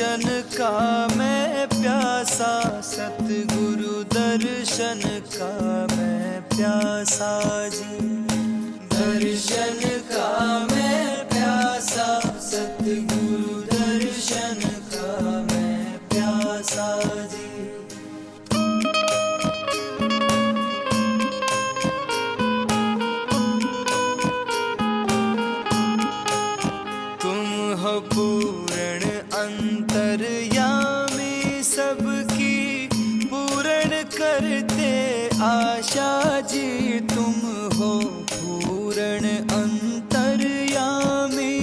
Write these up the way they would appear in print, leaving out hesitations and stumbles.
दर्शन का मैं प्यासा, सतगुरु दर्शन का मैं प्यासा जी। दर्शन का मैं प्यासा, सतगुरु दर्शन का मैं प्यासा जी। तुम हो पूर्ण अंतर्यामी, सबकी पूर्ण करते आशा जी। तुम हो पूर्ण अंतर्यामी,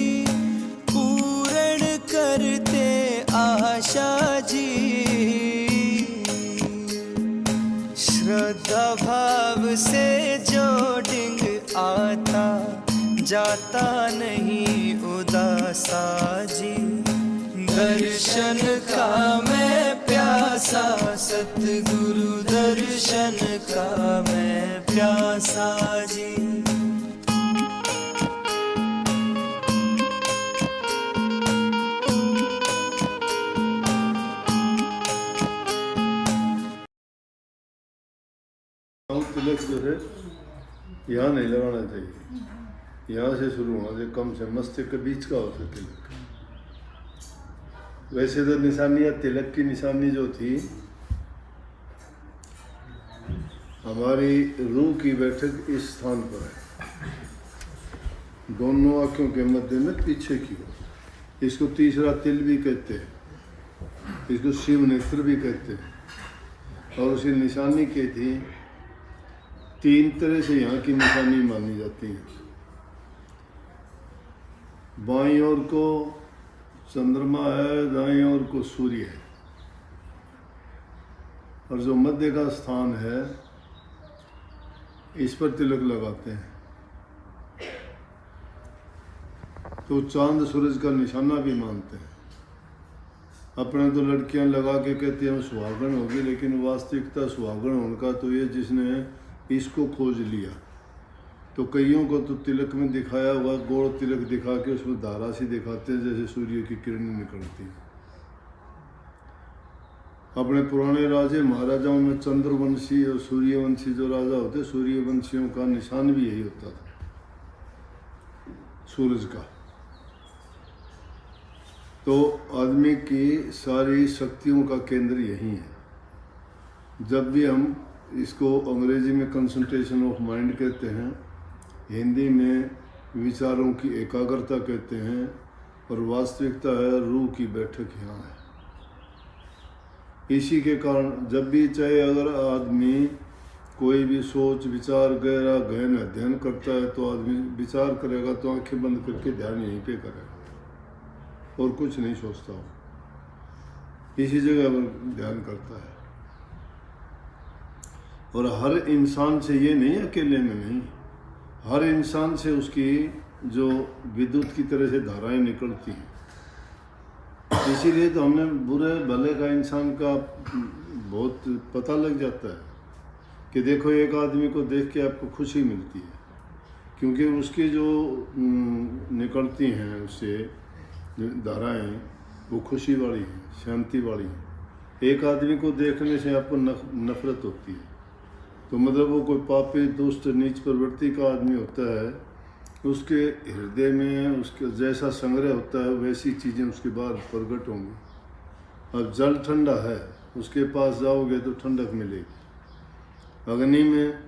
पूर्ण करते आशा जी। श्रद्धा भाव से जो डिंग आता, जाता नहीं उदासा जी। दर्शन का मैं प्यासा, सतगुरु दर्शन का मैं प्यासा जी। तिलक जो है यहाँ नहीं लगाना चाहिए, यहाँ से शुरू होना चाहिए, कम से मस्तक के बीच का होता है तिलक। वैसे तो निशानियाँ, तिलक की निशानी जो थी, हमारी रूह की बैठक इस स्थान पर है, दोनों आँखों के मध्य में पीछे की ओर। इसको तीसरा तिल भी कहते हैं, इसको शिव नेत्र भी कहते हैं। और उसी निशानी की थी, तीन तरह से यहाँ की निशानी मानी जाती है। बाईं ओर को चंद्रमा है, दाईं ओर को सूर्य है, और जो मध्य का स्थान है इस पर तिलक लगाते हैं। तो चांद सूरज का निशाना भी मानते हैं। अपने तो लड़कियां लगा के कहती हैं सुहागन होगी, लेकिन वास्तविकता सुहागन होने का तो ये जिसने इसको खोज लिया। तो कईयों को तो तिलक में दिखाया हुआ गोल तिलक दिखा के उसमें धारा सी दिखाते हैं, जैसे सूर्य की किरणें निकलती हैं। अपने पुराने राजे महाराजाओं में चंद्रवंशी और सूर्यवंशी जो राजा होते, सूर्यवंशियों का निशान भी यही होता था, सूरज का। तो आदमी की सारी शक्तियों का केंद्र यही है। जब भी हम इसको अंग्रेजी में कंसंट्रेशन ऑफ माइंड कहते हैं, हिंदी में विचारों की एकाग्रता कहते हैं, और वास्तविकता है रूह की बैठक यहाँ है। इसी के कारण जब भी चाहे अगर आदमी कोई भी सोच विचार गहरा गहन अध्ययन करता है, तो आदमी विचार करेगा तो आंखें बंद करके ध्यान यहीं पे करेगा और कुछ नहीं सोचता हो, इसी जगह पर ध्यान करता है। और हर इंसान से ये नहीं, अकेले में नहीं, हर इंसान से उसकी जो विद्युत की तरह से धाराएं निकलती हैं। इसीलिए तो हमें बुरे भले का इंसान का बहुत पता लग जाता है कि देखो एक आदमी को देख के आपको खुशी मिलती है, क्योंकि उसकी जो निकलती हैं उससे धाराएं वो खुशी वाली हैं, शांति वाली हैं। एक आदमी को देखने से आपको नफरत होती है, तो मतलब वो कोई पापी दुष्ट नीच प्रवृत्ति का आदमी होता है, उसके हृदय में उसके जैसा संग्रह होता है वैसी चीज़ें उसके बाहर प्रकट होंगी। अब जल ठंडा है, उसके पास जाओगे तो ठंडक मिलेगी। अग्नि में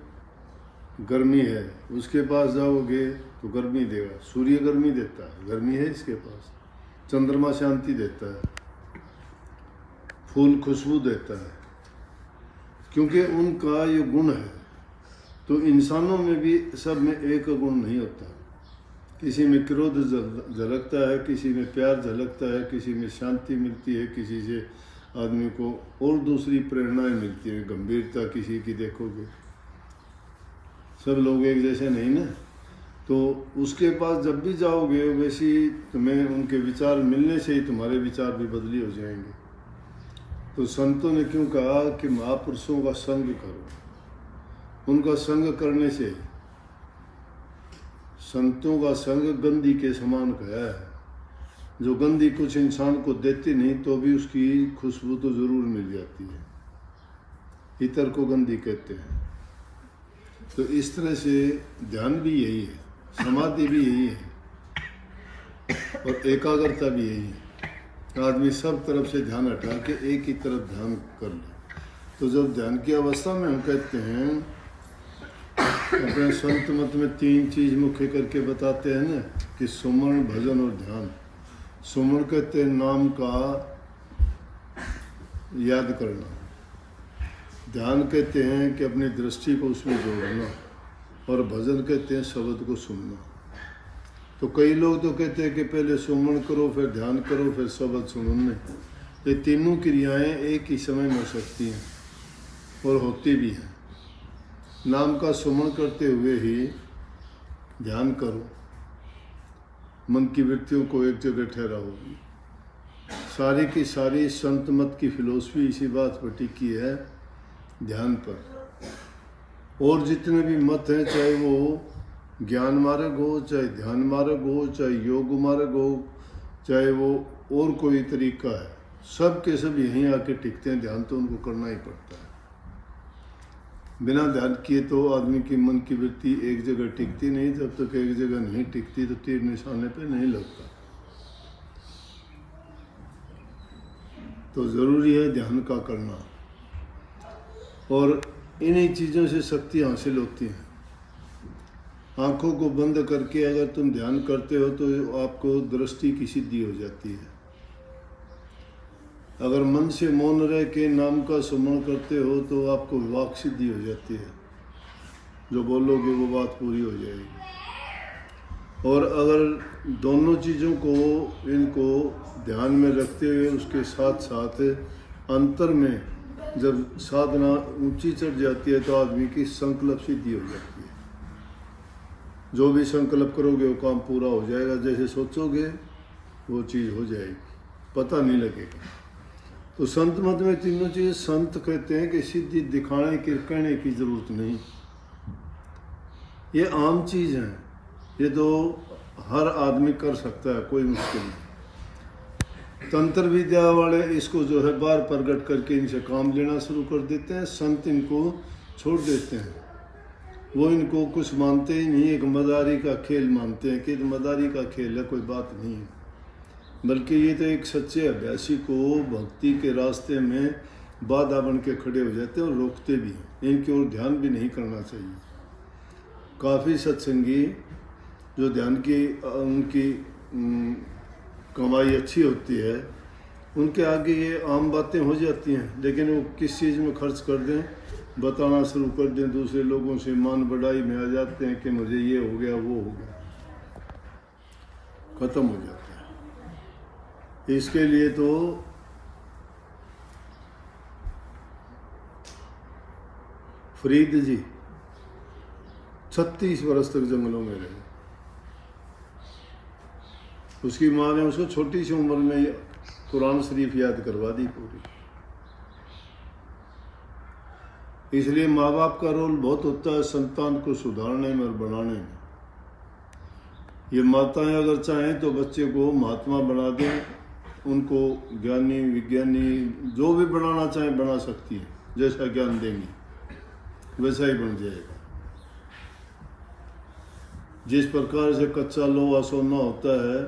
गर्मी है, उसके पास जाओगे तो गर्मी देगा। सूर्य गर्मी देता है, गर्मी है इसके पास। चंद्रमा शांति देता है, फूल खुशबू देता है, क्योंकि उनका ये गुण है। तो इंसानों में भी सब में एक गुण नहीं होता। किसी में क्रोध झलकता है, किसी में प्यार झलकता है, किसी में शांति मिलती है, किसी से आदमी को और दूसरी प्रेरणाएं मिलती हैं, गंभीरता किसी की देखोगे। सब लोग एक जैसे नहीं ना, तो उसके पास जब भी जाओगे वैसी तुम्हें उनके विचार मिलने से ही तुम्हारे विचार भी बदली हो जाएंगे। तो संतों ने क्यों कहा कि महापुरुषों का संग करो। उनका संग करने से, संतों का संग गंदी के समान गया है। जो गंदी कुछ इंसान को देती नहीं तो भी उसकी खुशबू तो ज़रूर मिल जाती है। इतर को गंदी कहते हैं। तो इस तरह से ध्यान भी यही है, समाधि भी यही है और एकाग्रता भी यही है। आदमी सब तरफ से ध्यान हटा के एक ही तरफ ध्यान कर ले। तो जब ध्यान की अवस्था में हम कहते हैं, अपने संत मत में 3 चीज़ मुख्य करके बताते हैं ना कि सुमरण, भजन और ध्यान। सुमरण कहते हैं नाम का याद करना, ध्यान कहते हैं कि अपनी दृष्टि को उसमें जोड़ना, और भजन कहते हैं शब्द को सुनना। तो कई लोग तो कहते हैं कि पहले सुमरण करो, फिर ध्यान करो, फिर शब्द सुनो। नहीं, ये तीनों क्रियाएं एक ही समय में हो सकती हैं और होती भी हैं। नाम का सुमरण करते हुए ही ध्यान करो, मन की वृत्तियों को एक जगह ठहराओ। सारी की सारी संत मत की फिलोसफी इसी बात पर टिकी है, ध्यान पर। और जितने भी मत हैं, चाहे वो ज्ञान मार्ग हो, चाहे ध्यान मार्ग हो, चाहे योग मार्ग हो, चाहे वो और कोई तरीका है, सब के सब यहीं आके टिकते हैं। ध्यान तो उनको करना ही पड़ता है। बिना ध्यान किए तो आदमी की मन की वृत्ति एक जगह टिकती नहीं। जब तक एक जगह नहीं टिकती तो तीर निशाने पे नहीं लगता। तो ज़रूरी है ध्यान का करना, और इन्हीं चीज़ों से शक्ति हासिल होती है। आँखों को बंद करके अगर तुम ध्यान करते हो तो आपको दृष्टि की सिद्धि हो जाती है। अगर मन से मौन रह के नाम का सुमरण करते हो तो आपको वाक सिद्धि हो जाती है। जो बोलोगे वो बात पूरी हो जाएगी। और अगर दोनों चीज़ों को, इनको ध्यान में रखते हुए उसके साथ साथ अंतर में जब साधना ऊंची चढ़ जाती है तो आदमी की संकल्प सिद्धि हो जाती है। जो भी संकल्प करोगे वो काम पूरा हो जाएगा। जैसे सोचोगे वो चीज़ हो जाएगी, पता नहीं लगेगा। तो संत मत में तीनों चीज़ संत कहते हैं कि सिद्धि दिखाने की, कहने की जरूरत नहीं। ये आम चीज़ है, ये तो हर आदमी कर सकता है, कोई मुश्किल नहीं। तंत्र विद्या वाले इसको जो है बार प्रगट करके इनसे काम लेना शुरू कर देते हैं। संत इनको छोड़ देते हैं, वो इनको कुछ मानते ही नहीं। एक मदारी का खेल मानते हैं कि मदारी का खेल है, कोई बात नहीं है। बल्कि ये तो एक सच्चे अभ्यासी को भक्ति के रास्ते में बाधा बन के खड़े हो जाते हैं और रोकते भी हैं। इनकी ओर ध्यान भी नहीं करना चाहिए। काफ़ी सत्संगी जो ध्यान की उनकी कमाई अच्छी होती है, उनके आगे ये आम बातें हो जाती हैं, लेकिन वो किस चीज़ में खर्च कर दें, बताना शुरू कर दें, दूसरे लोगों से मान बढ़ाई में आ जाते हैं कि मुझे ये हो गया, वो हो गया, ख़त्म हो जाता है। इसके लिए तो फरीद जी 36 वर्ष तक जंगलों में रहे। उसकी माँ ने उसको छोटी सी उम्र में कुरान शरीफ याद करवा दी पूरी। इसलिए माँ बाप का रोल बहुत होता है संतान को सुधारने में और बनाने में। ये माताएं अगर चाहें तो बच्चे को महात्मा बना दें, उनको ज्ञानी विज्ञानी जो भी बनाना चाहें बना सकती हैं। जैसा ज्ञान देंगी वैसा ही बन जाएगा। जिस प्रकार से कच्चा लोहा सोना होता है,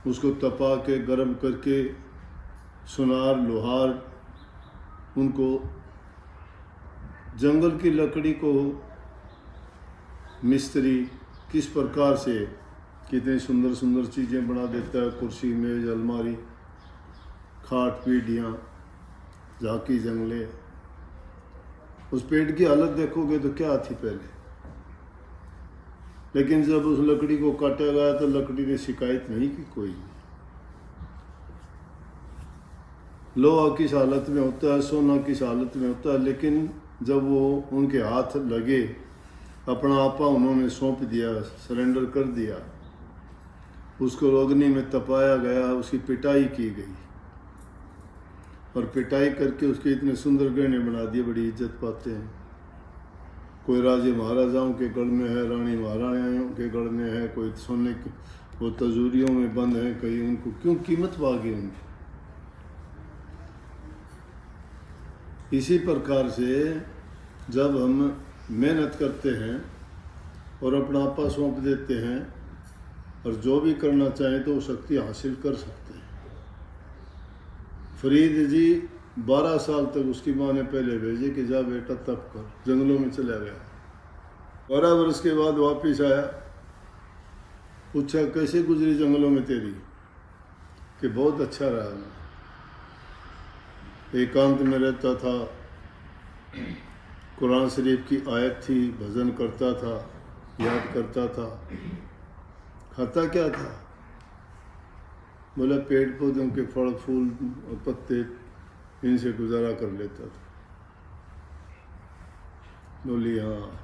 उसको तपा के गर्म करके सुनार लोहार उनको जंगल की लकड़ी को मिस्त्री किस प्रकार से कितनी सुंदर सुंदर चीज़ें बना देता है, कुर्सी मेज अलमारी खाट पीढ़ियाँ झांकी जंगले। उस पेड़ की हालत देखोगे तो क्या थी पहले, लेकिन जब उस लकड़ी को काटा गया तो लकड़ी ने शिकायत नहीं की कोई। लोहा किस हालत में होता है, सोना किस हालत में होता है, लेकिन जब वो उनके हाथ लगे, अपना आपा उन्होंने सौंप दिया, सरेंडर कर दिया, उसको अग्नि में तपाया गया, उसकी पिटाई की गई और पिटाई करके उसके इतने सुंदर गहने बना दिए, बड़ी इज्जत पाते हैं। कोई राजे महाराजाओं के गढ़ में है, रानी महारानियों के गढ़ में है, कोई सोने वो तजूरियों में बंद हैं, कहीं उनको क्यों कीमत भागी उनकी। इसी प्रकार से जब हम मेहनत करते हैं और अपना आपा सौंप देते हैं और जो भी करना चाहें तो वो शक्ति हासिल कर सकते हैं। फरीद जी 12 साल तक उसकी माँ ने पहले भेजे कि जा बेटा तप कर, जंगलों में चला गया। 12 वर्ष के बाद वापस आया, पूछा कैसे गुजरी जंगलों में तेरी, कि बहुत अच्छा रहा, मैं एकांत में रहता था, कुरान शरीफ की आयत थी, भजन करता था, याद करता था। खाता क्या था? बोला पेड़ पौधों के फल फूल और पत्ते, इनसे गुजारा कर लेता था। बोली हाँ।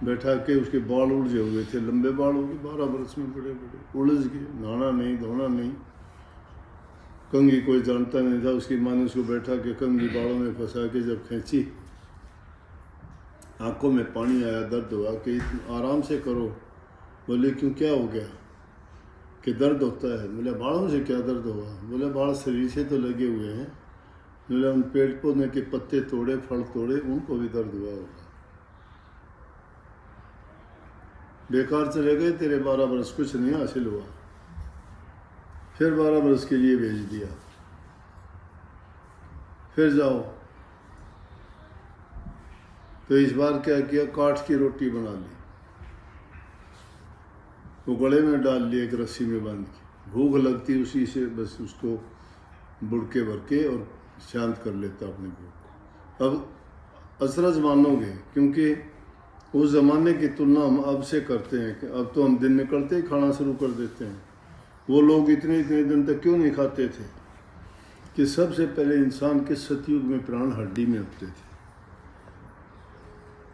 बैठा के उसके बाल उलझे हुए थे, लंबे बाल हो गए, 12 वर्ष में बड़े बड़े उलझ गए, नहाना नहीं धोना नहीं। कंघी कोई जानता नहीं था, उसकी माँ ने उसको बैठा के कंघी बालों में फंसा के जब खींची, आंखों में पानी आया, दर्द हुआ कि आराम से करो। बोले क्यों, क्या हो गया? कि दर्द होता है। बोले बालों से क्या दर्द होगा? बोले बाल शरीर से तो लगे हुए हैं। बोले उन पेड़ पौधे के पत्ते तोड़े, फल तोड़े, उनको भी दर्द हुआ होगा। बेकार चले गए तेरे 12 वर्ष, कुछ नहीं हासिल हुआ। फिर 12 वर्ष के लिए भेज दिया, फिर जाओ। तो इस बार क्या किया, काठ की रोटी बना ली, वो गले में डाल ली, एक रस्सी में बांध के। भूख लगती उसी से बस उसको बुड़के भर के और शांत कर लेता अपने भूख। अब अचरज मानोगे, क्योंकि उस ज़माने की तुलना हम अब से करते हैं कि अब तो हम दिन निकलते ही खाना शुरू कर देते हैं। वो लोग इतने इतने दिन तक क्यों नहीं खाते थे? कि सबसे पहले इंसान के सतयुग में प्राण हड्डी में होते थे।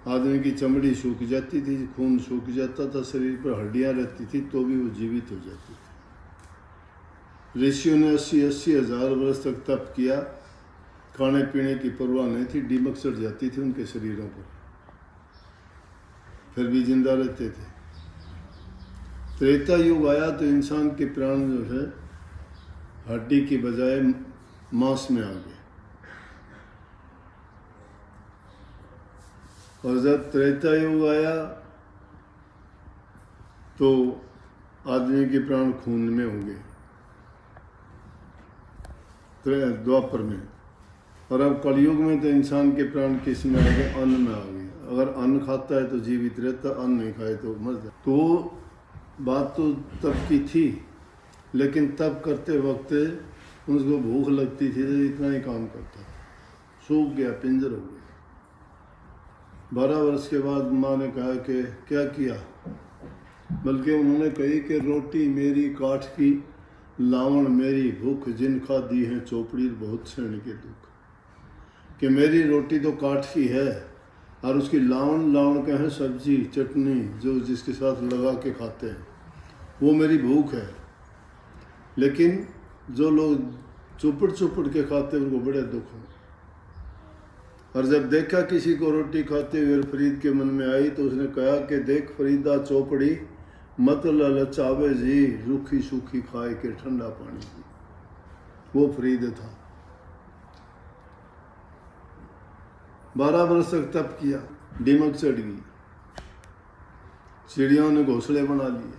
आदमी की चमड़ी सूख जाती थी, खून सूख जाता था, शरीर पर हड्डियां रहती थी, तो भी वो जीवित हो जाती थी। ऋषियों ने 80-80 हज़ार वर्ष तक तप किया, खाने पीने की परवाह नहीं थी, दीमक चढ़ जाती थी उनके शरीरों पर, फिर भी जिंदा रहते थे। त्रेता युग आया तो इंसान के प्राण जो है हड्डी की बजाय मांस में आ गए। और जब त्रेता युग आया तो आदमी के प्राण खून में हो गए, द्वापर में। और अब कलयुग में तो इंसान के प्राण किस में आ गए? अन्न में आ गए। अगर अन्न खाता है तो जीवित रहता, अन्न नहीं खाए तो मर जाता। तो बात तो तब की थी, लेकिन तब करते वक्त उसको भूख लगती थी तो इतना ही काम करता था, सूख गया, पिंजर हो गया। 12 वर्ष के बाद माँ ने कहा कि क्या किया? बल्कि उन्होंने कही कि रोटी मेरी काठ की, लावण मेरी भूख, जिन खादी है चौपड़ी बहुत सहन के दुख। कि मेरी रोटी तो काठ की है और उसकी लावण का है सब्जी चटनी, जो जिसके साथ लगा के खाते हैं, वो मेरी भूख है। लेकिन जो लोग चुपड़ के खाते हैं उनको बड़े दुख है। और जब देखा किसी को रोटी खाते हुए फरीद के मन में आई तो उसने कहा कि देख फरीदा चौपड़ी मत ललचावे जी, रूखी सूखी खाए के ठंडा पानी की। वो फरीद था। 12 वर्ष तक तप किया, दीमक चढ़ गई, चिड़ियों ने घोंसले बना लिए।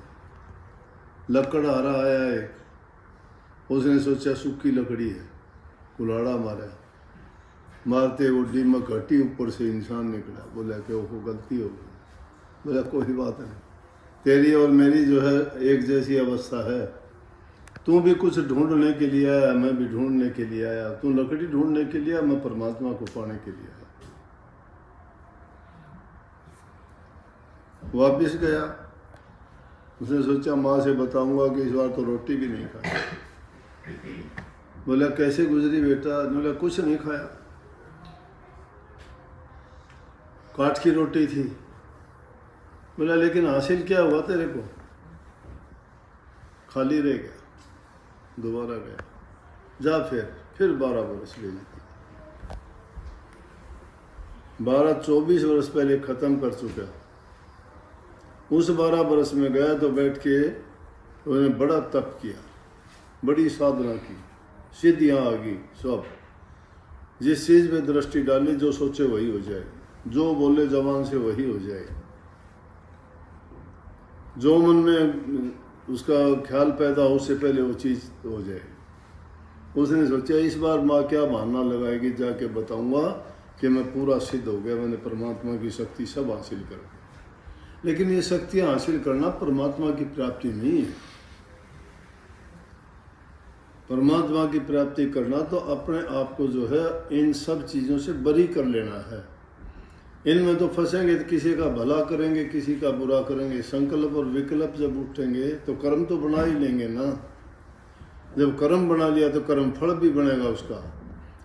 लकड़हारा आया एक, उसने सोचा सूखी लकड़ी है, कुल्हाड़ा मारा, मारते वो दीमक हटी, ऊपर से इंसान निकला। बोला कि वो गलती हो गई। बोला कोई बात नहीं, तेरी और मेरी जो है एक जैसी अवस्था है। तू भी कुछ ढूंढने के लिए आया, मैं भी ढूंढने के लिए आया। तू लकड़ी ढूंढने के लिए, मैं परमात्मा को पाने के लिए आया। वापिस गया, उसने सोचा माँ से बताऊंगा कि इस बार तो रोटी भी नहीं खाई। बोला कैसे गुजरी बेटा? बोला कुछ नहीं खाया, काठ की रोटी थी। बोला लेकिन हासिल क्या हुआ तेरे को? खाली रह गया। दोबारा गया, जा फिर 12 वर्ष ले लेती। 12-24 वर्ष पहले खत्म कर चुका। उस 12 बरस में गया तो बैठ के उन्होंने बड़ा तप किया, बड़ी साधना की, सिद्धियाँ आ गई सब। जिस चीज़ में दृष्टि डाली, जो सोचे वही हो जाए, जो बोले जबान से वही हो जाए, जो मन में उसका ख्याल पैदा हो उससे पहले वो चीज़ हो जाए। उसने सोचा इस बार माँ क्या बहाना लगाएगी, जाके बताऊंगा कि मैं पूरा सिद्ध हो गया, मैंने परमात्मा की शक्ति सब हासिल कर ली। लेकिन ये शक्तियाँ हासिल करना परमात्मा की प्राप्ति नहीं है। परमात्मा की प्राप्ति करना तो अपने आप को जो है इन सब चीज़ों से बरी कर लेना है। इनमें तो फंसेंगे तो किसी का भला करेंगे, किसी का बुरा करेंगे। संकल्प और विकल्प जब उठेंगे तो कर्म तो बना ही लेंगे ना। जब कर्म बना लिया तो कर्म फल भी बनेगा उसका।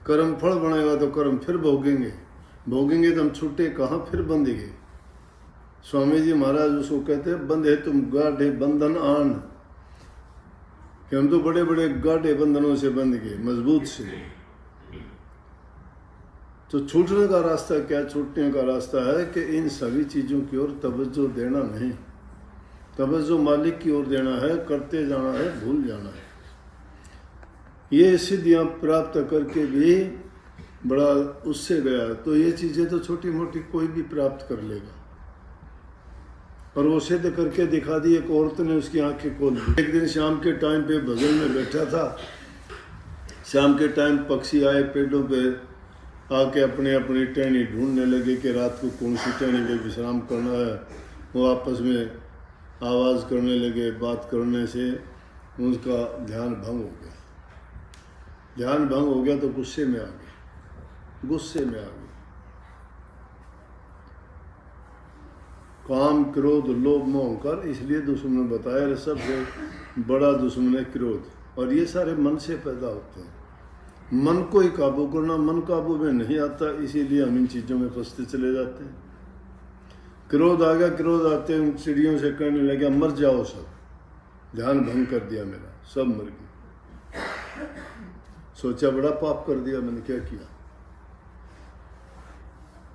कर्म फल बनेगा तो कर्म फिर भोगेंगे, भोगेंगे तो हम छूटे कहाँ, फिर बंधेंगे। स्वामी जी महाराज उसको कहते हैं बंधे तुम गाढ़े बंधन आन, कि हम तो बड़े बड़े गाढ़े बंधनों से बंध गए, मजबूत से। तो छूटने का रास्ता क्या? छूटने का रास्ता है कि इन सभी चीज़ों की ओर तवज्जो देना नहीं, तवज्जो मालिक की ओर देना है, करते जाना है, भूल जाना है। ये सिद्धियाँ प्राप्त करके भी बड़ा उससे गया, तो ये चीज़ें तो छोटी मोटी कोई भी प्राप्त कर लेगा। और वो सिद्ध करके दिखा दी। एक औरत ने उसकी आंखें खोल दी। एक दिन शाम के टाइम पे भजन में बैठा था, शाम के टाइम पक्षी आए पेड़ों पे आके अपने अपनी टहनी ढूंढने लगे कि रात को कौन सी टहनी पे विश्राम करना है। वो आपस में आवाज़ करने लगे, बात करने से उसका ध्यान भंग हो गया। ध्यान भंग हो गया तो गुस्से में आ गए, गुस्से में आ गए। काम, क्रोध, लोभ, मोह, अहंकार, इसलिए दुश्मन ने बताया सबसे बड़ा दुश्मन है क्रोध। और ये सारे मन से पैदा होते हैं। मन को ही काबू करना, मन काबू में नहीं आता, इसीलिए हम इन चीज़ों में फंसते चले जाते हैं। क्रोध आ गया, क्रोध आते हैं चिड़ियों से कहने लगे मर जाओ सब, ध्यान भंग कर दिया मेरा, सब मर गए। सोचा बड़ा पाप कर दिया मैंने, क्या किया।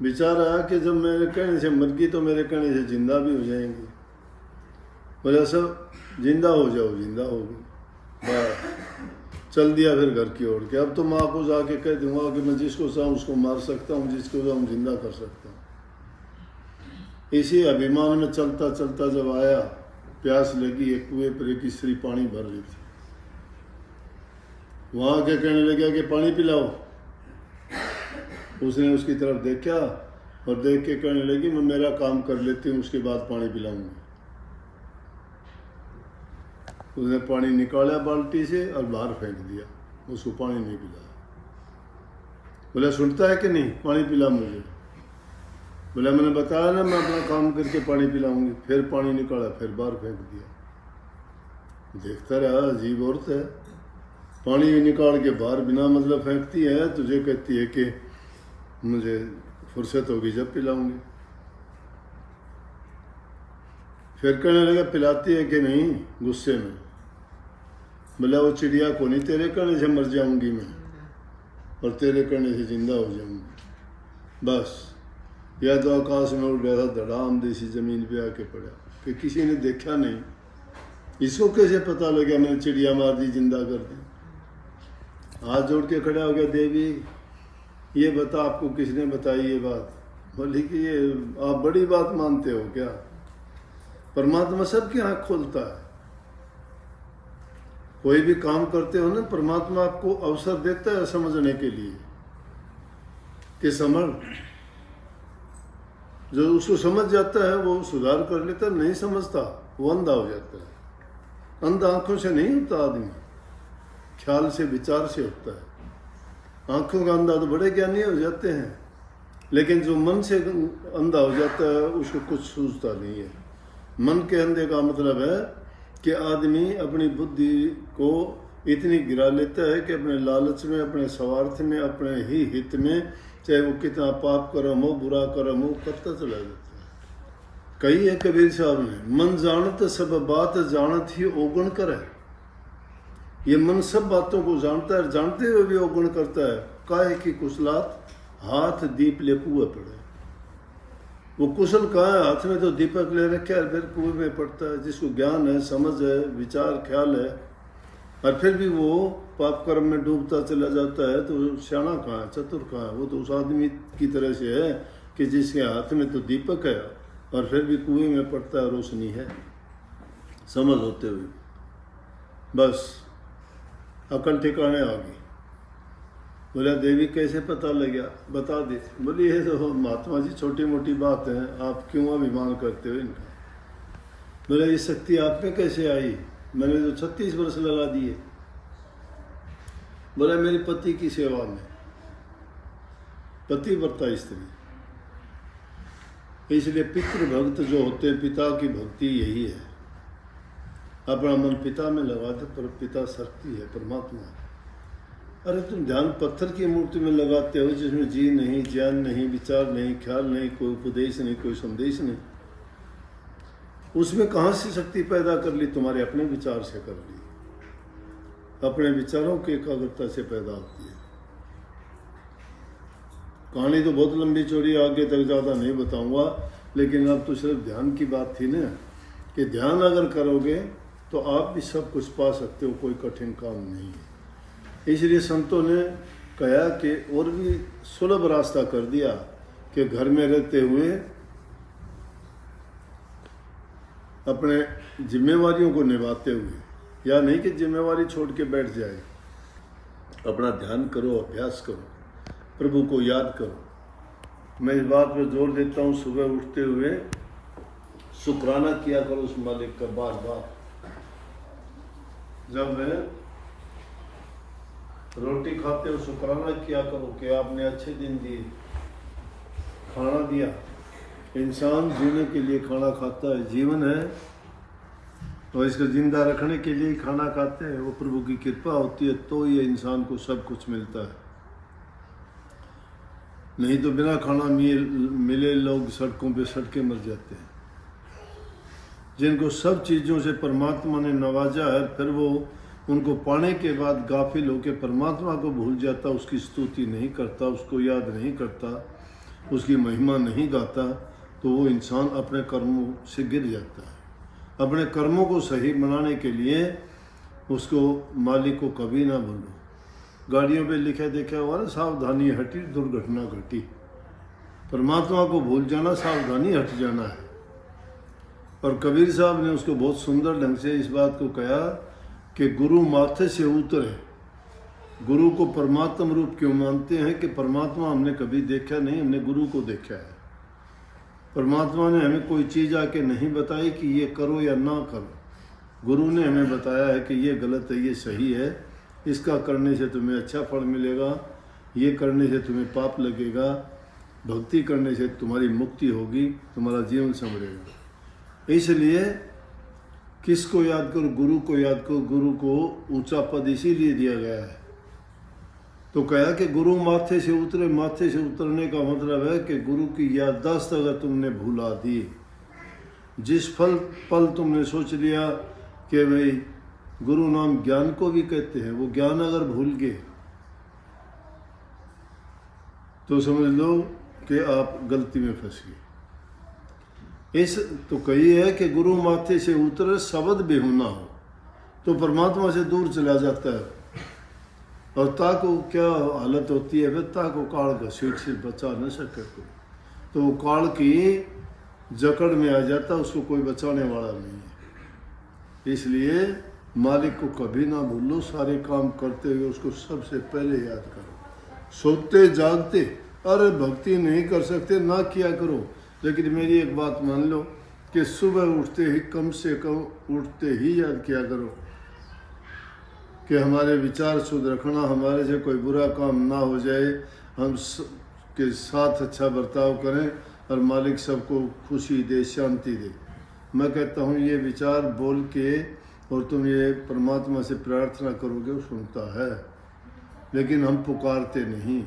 विचार आया कि जब मेरे कहने से मर गई तो मेरे कहने से जिंदा भी हो जाएंगी। बोला सब जिंदा हो जाओ, जिंदा हो गई। चल दिया फिर घर की ओर के। अब तो माँ को जाके कह दूंगा कि मैं जिसको चाहूँ उसको मार सकता हूँ, जिसको चाहूँ जिंदा कर सकता हूँ। इसी अभिमान में चलता चलता जब आया, प्यास लगी, एक कुएं पर एक स्त्री पानी भर रही थी। वहाँ के कहने लगा कि पानी पिलाओ। उसने उसकी तरफ देखा और देख के कहने लगी मैं मेरा काम कर लेती हूँ, उसके बाद पानी पिलाऊंगी। उसने पानी निकाला बाल्टी से और बाहर फेंक दिया, उसको पानी नहीं पिलाया। बोला सुनता है कि नहीं, पानी पिला मुझे। बोला मैंने बताया ना मैं अपना काम करके पानी पिलाऊंगी। फिर पानी निकाला, फिर बाहर फेंक दिया। देखता रहा, अजीब औरत है, पानी निकाल के बाहर बिना मतलब फेंकती है, तुझे कहती है कि मुझे फुर्सत होगी जब पिलाऊंगी। फिर कहने लगा पिलाती है कि नहीं, गुस्से में। बोला वो चिड़िया को नहीं, तेरे कहने से मर जाऊंगी मैं और तेरे कहने से जिंदा हो जाऊंगी। बस या तो आकाश में उड़ गया था, धड़ाम देसी जमीन पे आके पड़ा कि किसी ने देखा नहीं। इसको कैसे पता लगा मैंने चिड़िया मार दी, जिंदा कर दी। हाथ जोड़ के खड़ा हो गया, देवी ये बता आपको किसने बताई ये बात। बोली कि ये आप बड़ी बात मानते हो क्या? परमात्मा सबकी आँख खोलता है। कोई भी काम करते हो ना, परमात्मा आपको अवसर देता है समझने के लिए कि समझ। जो उसको समझ जाता है वो सुधार कर लेता, नहीं समझता वो अंधा हो जाता है। अंधा आंखों से नहीं होता आदमी, ख्याल से, विचार से होता है। आंखों का अंधा तो बड़े ज्ञानी हो जाते हैं, लेकिन जो मन से अंधा हो जाता है उसको कुछ सूझता नहीं है। मन के अंधे का मतलब है कि आदमी अपनी बुद्धि को इतनी गिरा लेता है कि अपने लालच में, अपने स्वार्थ में, अपने ही हित में, चाहे वो कितना पाप कर्म हो, बुरा कर्म हो, करता चला जाता है। कही है कबीर साहब ने, मन जानत सब बात जानत ही ओगण करे। ये मन सब बातों को जानता है, जानते हुए भी ओगण करता है। काहे की कुशलात हाथ दीप ले कुएं पड़े। वो कुशल कहाँ है? हाथ में तो दीपक ले रखे है, फिर कुएं में पड़ता है। जिसको ज्ञान है, समझ है, विचार ख्याल है, और फिर भी वो पाप कर्म में डूबता चला जाता है, तो सियाना कहाँ है, चतुर कहाँ है? वो तो उस आदमी की तरह से है कि जिसके हाथ में तो दीपक है और फिर भी कुएं में पड़ता है, रोशनी है समझ होते हुए। बस अकल ठिकाने आ गई। बोला देवी कैसे पता लग गया? बता दे। बोली ये तो महात्मा जी छोटी मोटी बात है, आप क्यों अभिमान करते हो इनका? बोला ये शक्ति आप में कैसे आई? मैंने तो 36 वर्ष लगा दिए। बोला मेरे पति की सेवा में, पतिव्रता स्त्री, इसलिए पितृभक्त जो होते हैं, पिता की भक्ति यही है। अपना मन पिता में लगा दे, पर पिता शक्ति है, परमात्मा है। अरे तुम ध्यान पत्थर की मूर्ति में लगाते हो जिसमें जी नहीं, ज्ञान नहीं, विचार नहीं, ख्याल नहीं, कोई उपदेश नहीं, कोई संदेश नहीं। उसमें कहाँ से शक्ति पैदा कर ली? तुम्हारे अपने विचार से कर ली, अपने विचारों की एकाग्रता से पैदा होती है। कहानी तो बहुत लंबी चौड़ी, आगे तक ज़्यादा नहीं बताऊंगा, लेकिन अब तो सिर्फ ध्यान की बात थी ना, कि ध्यान अगर करोगे तो आप भी सब कुछ पा सकते हो, कोई कठिन काम नहीं है। इसलिए संतों ने कहा कि और भी सुलभ रास्ता कर दिया कि घर में रहते हुए अपने जिम्मेवारियों को निभाते हुए, या नहीं कि जिम्मेवारी छोड़ के बैठ जाए, अपना ध्यान करो, अभ्यास करो, प्रभु को याद करो। मैं इस बात पर जोर देता हूँ, सुबह उठते हुए शुक्राना किया करो उस मालिक का बार बार। जब रोटी खाते हो शुक्राना किया करो कि आपने अच्छे दिन दिए, खाना दिया। इंसान जीने के लिए खाना खाता है, जीवन है और इसको जिंदा रखने के लिए खाना खाते हैं। वो प्रभु की कृपा होती है तो ये इंसान को सब कुछ मिलता है, नहीं तो बिना खाना मिले लोग सड़कों पे सड़के मर जाते हैं। जिनको सब चीज़ों से परमात्मा ने नवाजा है, फिर वो उनको पाने के बाद गाफिल होकर परमात्मा को भूल जाता, उसकी स्तुति नहीं करता, उसको याद नहीं करता, उसकी महिमा नहीं गाता, तो वो इंसान अपने कर्मों से गिर जाता है। अपने कर्मों को सही बनाने के लिए उसको मालिक को कभी ना भूलो। गाड़ियों पे लिखा देखा हुआ ना, सावधानी हटी दुर्घटना घटी। परमात्मा को भूल जाना सावधानी हट जाना है। और कबीर साहब ने उसको बहुत सुंदर ढंग से इस बात को कहा कि गुरु माथे से उतरे। गुरु को परमात्मा रूप क्यों मानते हैं? कि परमात्मा हमने कभी देखा नहीं, हमने गुरु को देखा है। परमात्मा ने हमें कोई चीज़ आके नहीं बताई कि ये करो या ना करो। गुरु ने हमें बताया है कि ये गलत है, ये सही है, इसका करने से तुम्हें अच्छा फल मिलेगा, ये करने से तुम्हें पाप लगेगा, भक्ति करने से तुम्हारी मुक्ति होगी, तुम्हारा जीवन संवरेगा। इसलिए किसको याद करो? गुरु को याद करो। गुरु को ऊंचा पद इसीलिए दिया गया है। तो कहा कि गुरु माथे से उतरे। माथे से उतरने का मतलब है कि गुरु की याददाश्त अगर तुमने भुला दी, जिस पल तुमने सोच लिया कि भाई गुरु नाम ज्ञान को भी कहते हैं, वो ज्ञान अगर भूल गए तो समझ लो कि आप गलती में फंस गए। इस तो कही है कि गुरु माथे से उतरे शब्द बेहुना हो, तो परमात्मा से दूर चला जाता है। और ताको क्या हालत होती है फिर? ताको काल का सीट से बचा न सके कोई, तो वो काल की जकड़ में आ जाता, उसको कोई बचाने वाला नहीं है। इसलिए मालिक को कभी ना भूलो। सारे काम करते हुए उसको सबसे पहले याद करो। सोते जागते अरे भक्ति नहीं कर सकते ना किया करो, लेकिन मेरी एक बात मान लो कि सुबह उठते ही कम से कम उठते ही याद किया करो कि हमारे विचार शुद्ध रखना, हमारे से कोई बुरा काम ना हो जाए, हम के साथ अच्छा बर्ताव करें और मालिक सबको खुशी दे, शांति दे। मैं कहता हूँ ये विचार बोल के और तुम ये परमात्मा से प्रार्थना करोगे, वो सुनता है, लेकिन हम पुकारते नहीं।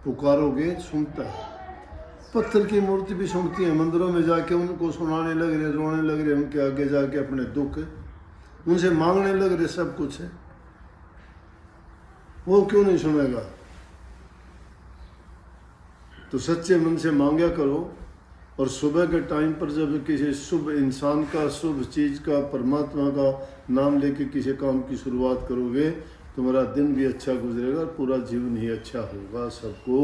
पुकारोगे सुनता है। पत्थर की मूर्ति भी सुनती है। मंदिरों में जाके उनको सुनाने लग रहे, रोने लग रहे, उनके आगे जाके अपने दुख उनसे मांगने लग रहे, सब कुछ है, वो क्यों नहीं सुनेगा? तो सच्चे मन से मांगा करो और सुबह के टाइम पर जब किसी शुभ इंसान का, शुभ चीज़ का, परमात्मा का नाम लेके किसी काम की शुरुआत करोगे, तुम्हारा दिन भी अच्छा गुजरेगा और पूरा जीवन ही अच्छा होगा। सबको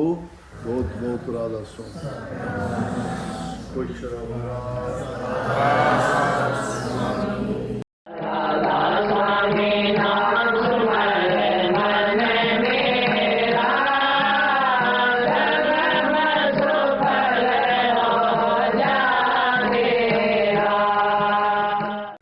बहुत बहुत राधा स्वामी। खुश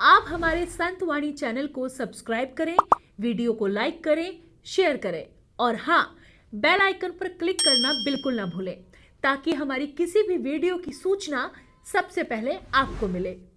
आप हमारे संत वाणी चैनल को सब्सक्राइब करें, वीडियो को लाइक करें, शेयर करें और हाँ, बेल आइकन पर क्लिक करना बिल्कुल ना भूलें ताकि हमारी किसी भी वीडियो की सूचना सबसे पहले आपको मिले।